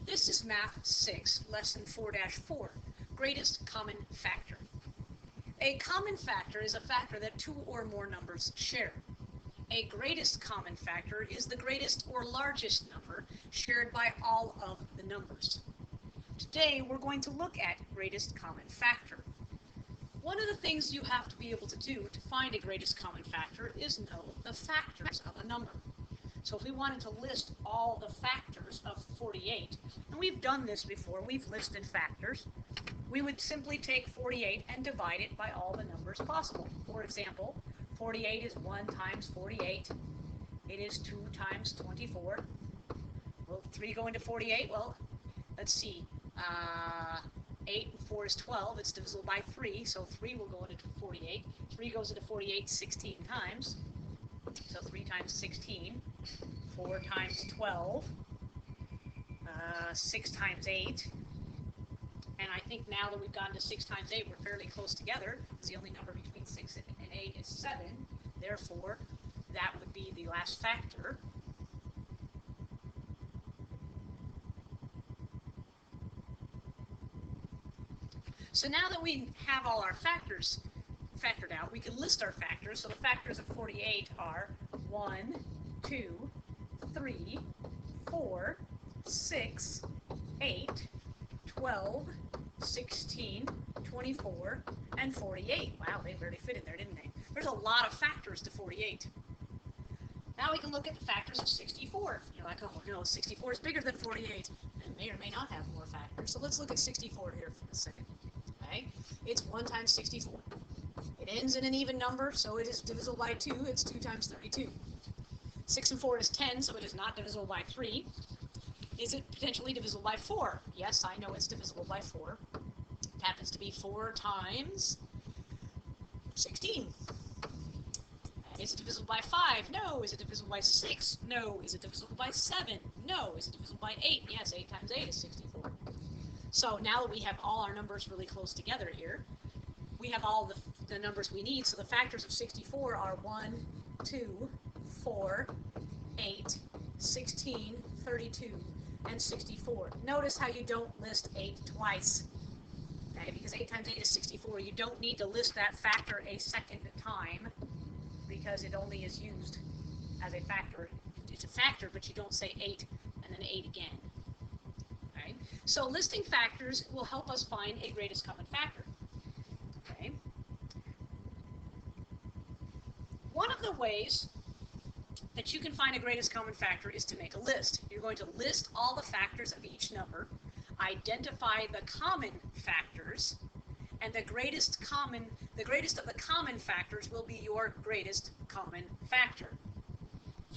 This is Math 6, Lesson 4-4, Greatest Common Factor. A common factor is a factor that two or more numbers share. A greatest common factor is the greatest or largest number shared by all of the numbers. Today we're going to look at greatest common factor. One of the things you have to be able to do to find a greatest common factor is know the factors of a number. So if we wanted to list all the factors of 48, and we've done this before, we've listed factors, we would simply take 48 and divide it by all the numbers possible. For example, 48 is 1 times 48. It is 2 times 24. Will 3 go into 48? Well, let's see. 8 and 4 is 12. It's divisible by 3, so 3 will go into 48. 3 goes into 48 16 times. So 3 times 16, 4 times 12, 6 times 8. And I think now that we've gotten to 6 times 8, we're fairly close together, because the only number between 6 and 8 is 7. Therefore, that would be the last factor. So now that we have all our factors factored out, we can list our factors. So the factors of 48 are 1, 2, 3, 4, 6, 8, 12, 16, 24, and 48. Wow, they barely fit in there, didn't they? There's a lot of factors to 48. Now we can look at the factors of 64. You're like, oh no, 64 is bigger than 48. It may or may not have more factors. So let's look at 64 here for a second. Okay, it's 1 times 64. It ends in an even number, so it is divisible by 2. It's 2 times 32. 6 and 4 is 10, so it is not divisible by 3. Is it potentially divisible by 4? Yes, I know it's divisible by 4. It happens to be 4 times 16. Is it divisible by 5? No. Is it divisible by 6? No. Is it divisible by 7? No. Is it divisible by 8? Yes, 8 times 8 is 64. So now that we have all our numbers really close together here, we have all the numbers we need. So the factors of 64 are 1, 2, 4, 8, 16, 32, and 64. Notice how you don't list 8 twice. Okay, because 8 times 8 is 64. You don't need to list that factor a second time because it only is used as a factor. It's a factor, but you don't say 8 and then 8 again. Okay? So listing factors will help us find a greatest common factor. Okay? One of the ways that you can find a greatest common factor is to make a list. You're going to list all the factors of each number, identify the common factors, and the greatest of the common factors will be your greatest common factor.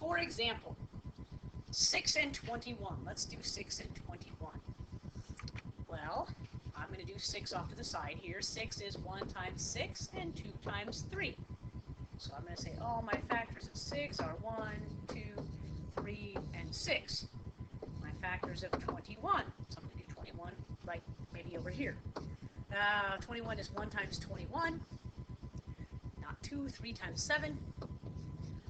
For example, 6 and 21. Let's do 6 and 21. Well, I'm going to do 6 off to the side here. 6 is 1 times 6 and 2 times 3. So I'm going to say all my factors of 6 are 1, 2, 3, and 6. My factors of 21. So I'm going to do 21 right maybe over here. 21 is 1 times 21. Not 2, 3 times 7.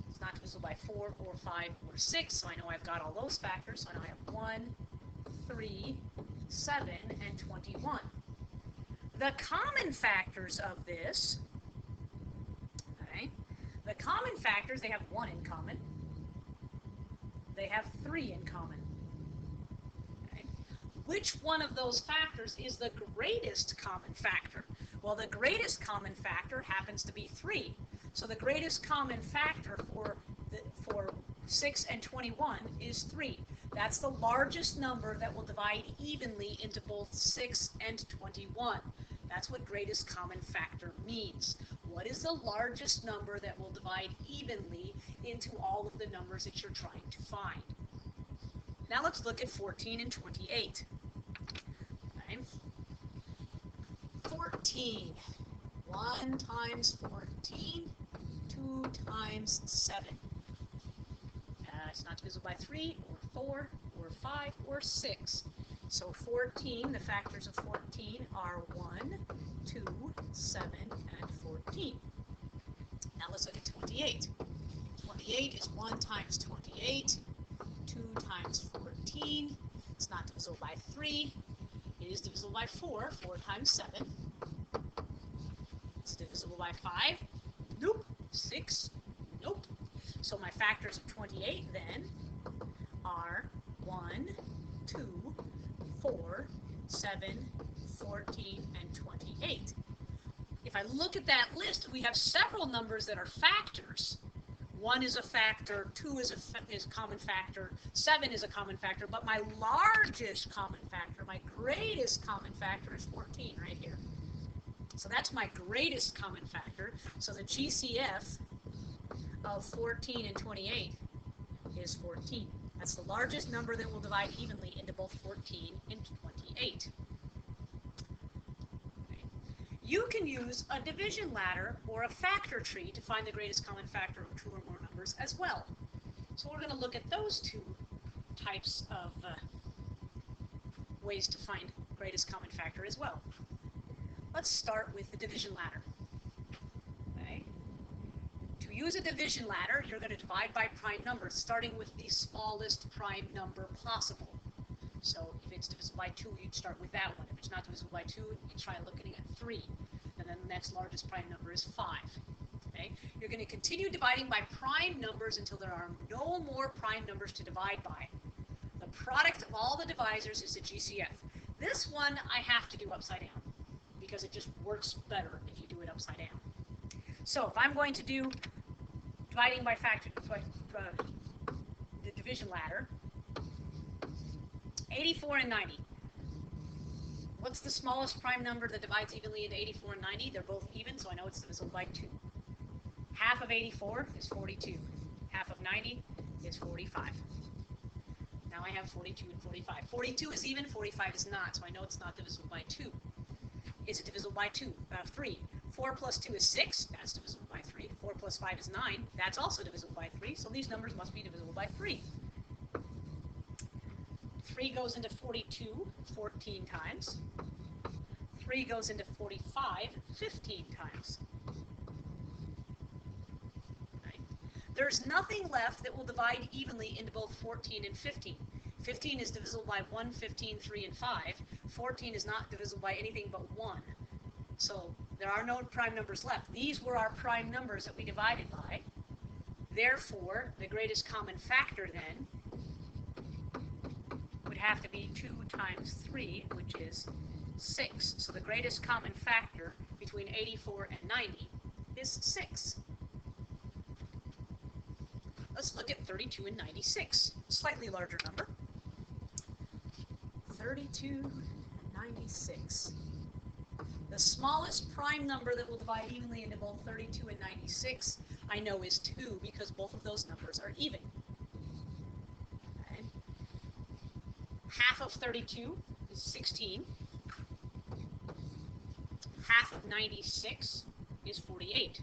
It's not divisible by 4 or 5 or 6. So I know I've got all those factors. So I know I have 1, 3, 7, and 21. The common factors of this, okay, the common factors, they have 1 in common. They have 3 in common. Okay. Which one of those factors is the greatest common factor? Well, the greatest common factor happens to be 3. So the greatest common factor for 6 and 21 is 3. That's the largest number that will divide evenly into both 6 and 21. That's what greatest common factor means. What is the largest number that will divide evenly into all of the numbers that you're trying to find? Now let's look at 14 and 28. Okay. 14. 1 times 14, 2 times 7. It's not divisible by 3 or 4 or 5 or 6. So 14, the factors of 14 are 1, 2, 7, and 14. Now let's look at 28. 28 is 1 times 28, 2 times 14, It's not divisible by 3. It is divisible by 4. 4 times 7. It's divisible by 5. Nope. 6. Nope. So my factors of 28 then are 1, 2, 4, 7, 14, and 28. If I look at that list, we have several numbers that are factors. 1 is a factor, 2 is a common factor, 7 is a common factor, but my largest common factor, my greatest common factor is 14 right here. So that's my greatest common factor. So the GCF of 14 and 28 is 14. That's the largest number that will divide evenly into both 14 and 28. Okay. You can use a division ladder or a factor tree to find the greatest common factor of 2 or more numbers as well. So we're going to look at those two types of ways to find greatest common factor as well. Let's start with the division ladder. Okay. To use a division ladder, you're going to divide by prime numbers, starting with the smallest prime number possible. So if it's divisible by 2, you'd start with that one. If it's not divisible by 2, you try looking at 3. And then the next largest prime number is 5. Okay? You're going to continue dividing by prime numbers until there are no more prime numbers to divide by. The product of all the divisors is the GCF. This one I have to do upside down, because it just works better if you do it upside down. So if I'm going to do dividing by factor, the division ladder, 84 and 90. What's the smallest prime number that divides evenly into 84 and 90? They're both even, so I know it's divisible by 2. Half of 84 is 42. Half of 90 is 45. Now I have 42 and 45. 42 is even, 45 is not, so I know it's not divisible by 2. Is it divisible by 3? 4 plus 2 is 6. That's divisible by 3. 4 plus 5 is 9. That's also divisible by 3. So these numbers must be divisible by 3. 3 goes into 42 14 times. 3 goes into 45 15 times. Right? There's nothing left that will divide evenly into both 14 and 15. 15 is divisible by 1, 15, 3, and 5. 14 is not divisible by anything but 1. So there are no prime numbers left. These were our prime numbers that we divided by. Therefore, the greatest common factor then would have to be 2 times 3, which is 6. So the greatest common factor between 84 and 90 is 6. Let's look at 32 and 96. Slightly larger number. 32 and 96. The smallest prime number that will divide evenly into both 32 and 96, I know, is 2, because both of those numbers are even. Okay. Half of 32 is 16. Half of 96 is 48.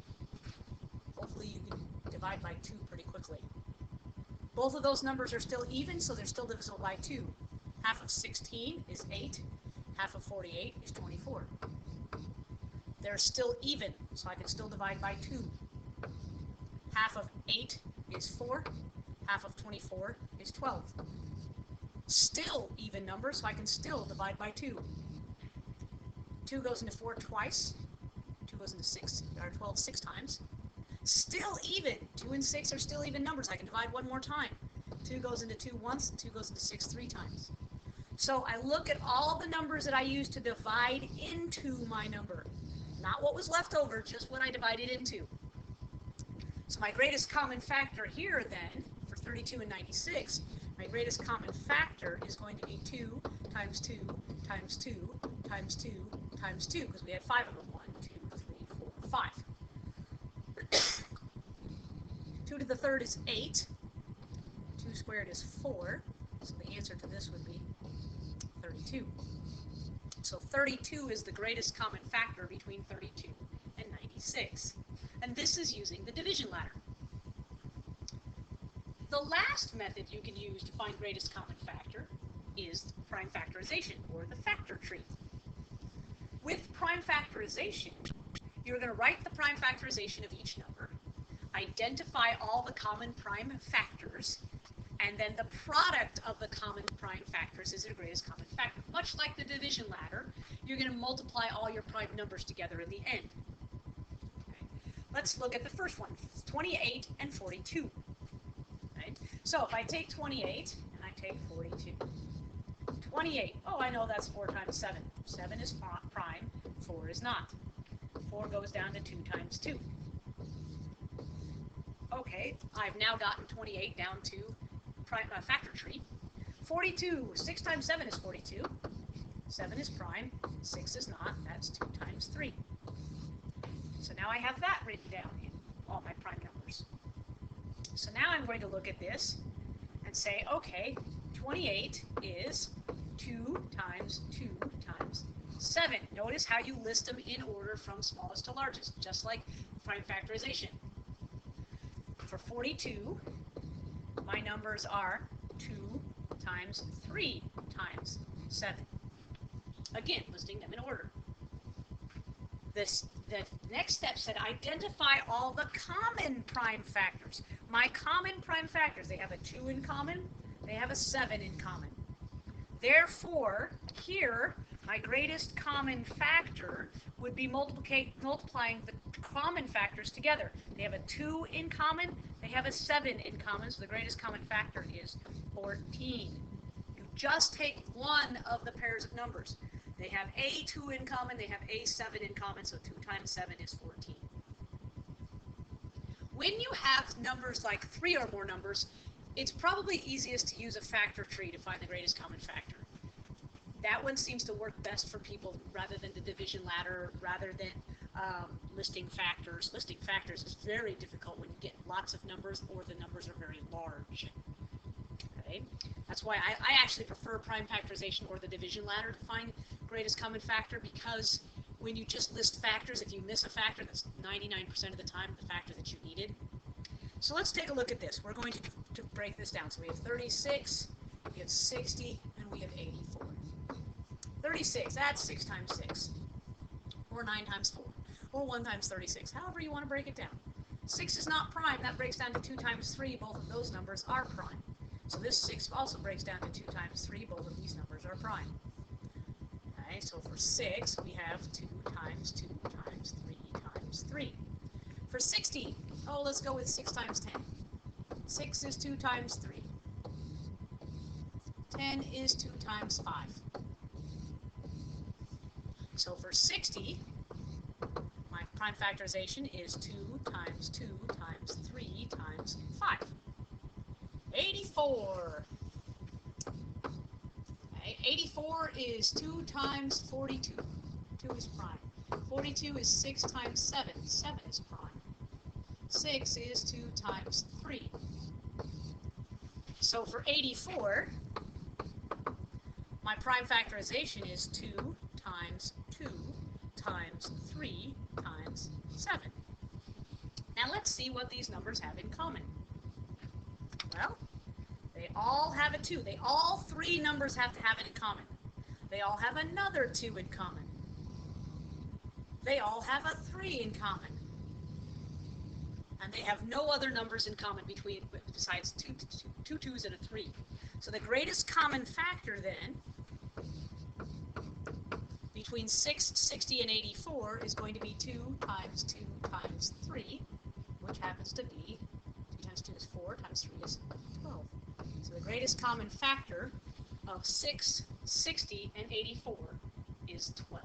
Hopefully you can divide by 2 pretty quickly. Both of those numbers are still even, so they're still divisible by 2. Half of 16 is 8. Half of 48 is 24. They're still even, so I can still divide by 2. Half of 8 is 4. Half of 24 is 12. Still even numbers, so I can still divide by 2. 2 goes into 4 twice. 2 goes into 6, or 12 6 times. Still even. 2 and 6 are still even numbers. I can divide one more time. 2 goes into 2 once, 2 goes into 6 3 times. So I look at all the numbers that I used to divide into my number. Not what was left over, just what I divided into. So my greatest common factor here then, for 32 and 96, my greatest common factor is going to be 2 times 2 times 2 times 2 times 2, because we had 5 of them. 1, 2, 3, 4, 5. 2 to the third is 8. 2 squared is 4. So the answer to this would be 32. So 32 is the greatest common factor between 32 and 96. And this is using the division ladder. The last method you can use to find greatest common factor is prime factorization, or the factor tree. With prime factorization, you're going to write the prime factorization of each number, identify all the common prime factors, And then the product of the common prime factors is their greatest common factor. Much like the division ladder, you're going to multiply all your prime numbers together in the end. Okay. Let's look at the first one, 28 and 42. Right? So if I take 28 and I take 42, 28, oh, I know that's 4 times 7. 7 is prime, 4 is not. 4 goes down to 2 times 2. Okay, I've now gotten 28 down to factor tree. 42, 6 times 7 is 42. 7 is prime, 6 is not. That's 2 times 3. So now I have that written down in all my prime numbers. So now I'm going to look at this and say, okay, 28 is 2 times 2 times 7. Notice how you list them in order from smallest to largest, just like prime factorization. For 42, my numbers are 2 times 3 times 7. Again, listing them in order. The next step said identify all the common prime factors. My common prime factors, they have a 2 in common, they have a 7 in common. Therefore, here, my greatest common factor would be multiplying the common factors together. They have a 2 in common, they have a 7 in common, so the greatest common factor is 14. You just take one of the pairs of numbers. They have a 2 in common, they have a 7 in common, so 2 times 7 is 14. When you have numbers like 3 or more numbers, it's probably easiest to use a factor tree to find the greatest common factor. That one seems to work best for people rather than the division ladder, rather than listing factors. Listing factors is very difficult when you get lots of numbers or the numbers are very large. Okay? That's why I actually prefer prime factorization or the division ladder to find greatest common factor, because when you just list factors, if you miss a factor, that's 99% of the time the factor that you needed. So let's take a look at this. We're going to break this down. So we have 36, we have 60, and we have 84. 36, that's 6 times 6, or 9 times 4, or 1 times 36, however you want to break it down. 6 is not prime, that breaks down to 2 times 3, both of those numbers are prime. So this 6 also breaks down to 2 times 3, both of these numbers are prime. Okay, so for 6, we have 2 times 2 times 3 times 3. For 60, oh, let's go with 6 times 10. 6 is 2 times 3. 10 is 2 times 5. So for 60, my prime factorization is 2 times 2 times 3 times 5. 84. Okay, 84 is 2 times 42. 2 is prime. 42 is 6 times 7. 7 is prime. 6 is 2 times 3. So for 84, my prime factorization is 2 times 2 times 3 times 7. Now let's see what these numbers have in common. Well, they all have a 2. All three numbers have to have it in common. They all have another 2 in common. They all have a 3 in common. And they have no other numbers in common besides two 2's and a 3. So the greatest common factor then between 6, 60, and 84 is going to be 2 times 2 times 3, which happens to be 2 times 2 is 4 times 3 is 12. So the greatest common factor of 6, 60, and 84 is 12.